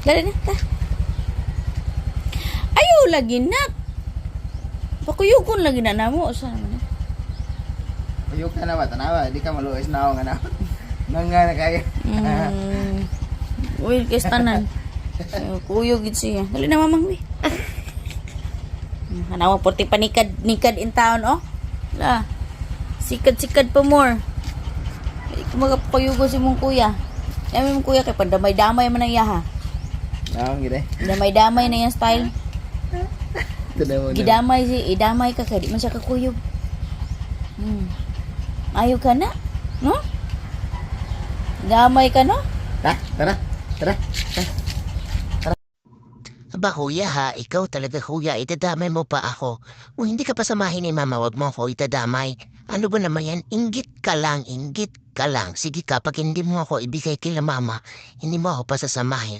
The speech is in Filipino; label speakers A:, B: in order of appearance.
A: Dali na, ta. Ayaw lagi na. Pakuyugon lagi na namo. Saan naman na?
B: Uyok ka na ba? Tanawa, di ka maluwis na ako nga na. Nga na kaya.
A: Uy, kistanan. Kuyog gid siya. Dali na mamang mi. Hanawa porti panikad in town oh. La. Sikad pa more. Kumagapayugo si mong kuya. Dami mong kuya kay pandamay-damay man ang yaha.
B: Naong gid eh.
A: Damay-damay na yung style.
B: Tanawa na.
A: Idamay ka kay di man siya kakuyog. Ayaw ka na? No? Damay ka no?
B: Tara.
C: Aba kuya ha, ikaw talaga kuya, itadamay mo pa ako. Kung hindi ka pasamahin ni mama, wag mo ako itadamay. Ano ba naman yan? Inggit ka lang. Sige ka, pag hindi mo ako ibigay kila mama, hindi mo ako pasasamahin.